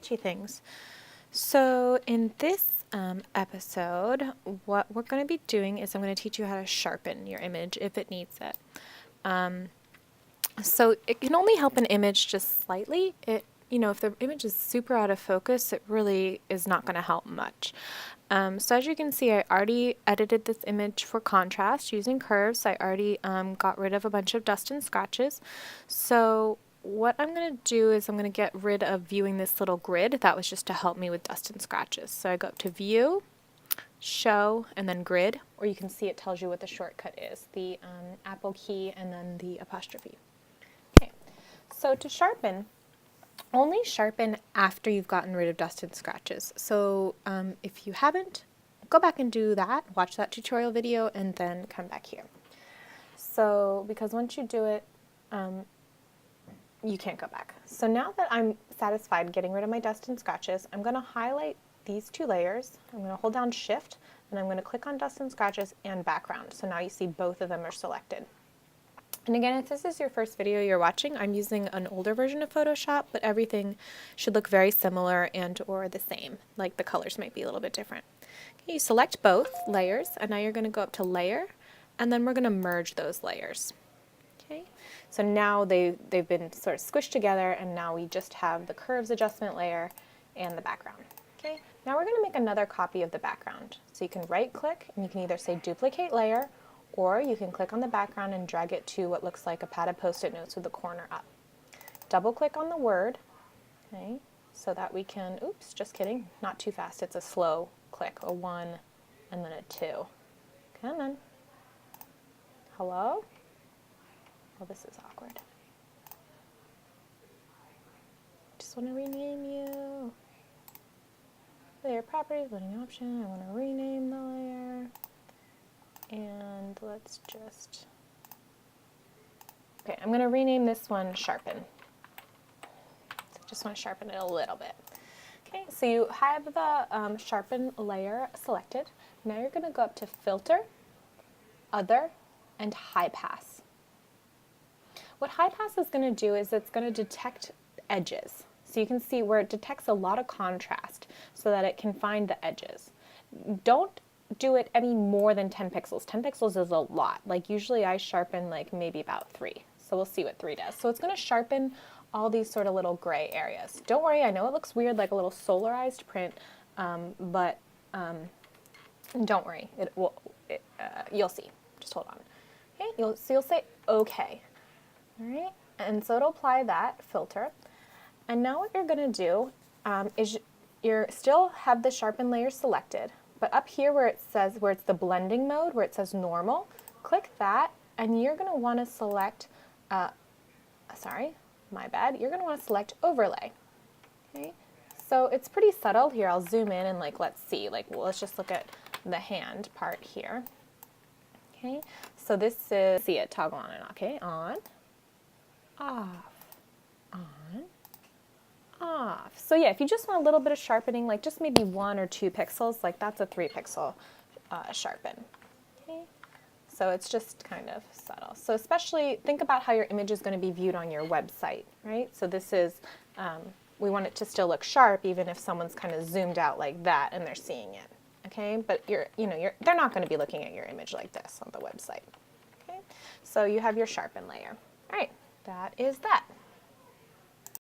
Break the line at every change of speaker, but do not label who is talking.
teach you things. So in this episode, what we're going to be doing is I'm going to teach you how to sharpen your image if it needs it. So it can only help an image just slightly. If the image is super out of focus, it really is not going to help much. So as you can see, I already edited this image for contrast using curves. I already got rid of a bunch of dust and scratches. So what I'm going to do is I'm going to get rid of viewing this little grid. That was just to help me with dust and scratches. So I go up to View, Show, and then Grid, or you can see it tells you what the shortcut is, the Apple key and then the apostrophe. Okay, so to sharpen, only sharpen after you've gotten rid of dust and scratches. So if you haven't, go back and do that, watch that tutorial video, and then come back here. So because once you do it, you can't go back. So now that I'm satisfied getting rid of my dust and scratches, I'm going to highlight these two layers. I'm going to hold down Shift, and I'm going to click on dust and scratches and background. So now you see both of them are selected. And again, if this is your first video you're watching, I'm using an older version of Photoshop, but everything should look very similar and or the same. Like the colors might be a little bit different. Okay, you select both layers, and now you're going to go up to Layer, and then we're going to merge those layers. Okay, so now they've been sort of squished together, and now we just have the curves adjustment layer and the background. Okay, now we're going to make another copy of the background. So you can right click, and you can either say duplicate layer, or you can click on the background and drag it to what looks like a padded post-it notes with the corner up. Double click on the word, okay, so that we can, oops, just kidding, not too fast, it's a slow click, a 1 and then a 2. Come on. Hello? Oh, this is awkward. Just want to rename you. Layer properties, loading option, I want to rename the layer. And let's just, okay, I'm going to rename this one Sharpen. So just want to sharpen it a little bit. Okay, so you have the Sharpen layer selected. Now you're going to go up to Filter, Other, and High Pass. What High Pass is going to do is it's going to detect edges. So you can see where it detects a lot of contrast so that it can find the edges. Don't do it any more than 10 pixels. 10 pixels is a lot. Like usually I sharpen like maybe about 3. So we'll see what 3 does. So it's going to sharpen all these sort of little gray areas. Don't worry, I know it looks weird like a little solarized print, but don't worry. You'll see. Just hold on. Okay, you'll say okay. All right, and so it'll apply that filter. And now what you're going to do is you still have the sharpen layer selected, but up here where it says, where it's the blending mode, where it says normal, click that, and you're going to want to select, sorry, my bad, you're going to want to select overlay. Okay, so it's pretty subtle. Here, I'll zoom in and let's see, well, let's just look at the hand part here. Okay, so this is, see it toggle on and off, okay, on, off, on, off. So yeah, if you just want a little bit of sharpening, like just maybe 1 or 2 pixels, like that's a 3 pixel sharpen. Okay, so it's just kind of subtle. So especially think about how your image is going to be viewed on your website, right? So this is, we want it to still look sharp even if someone's kind of zoomed out like that and they're seeing it. Okay, but they're not going to be looking at your image like this on the website. Okay, so you have your sharpen layer. All right, that is that.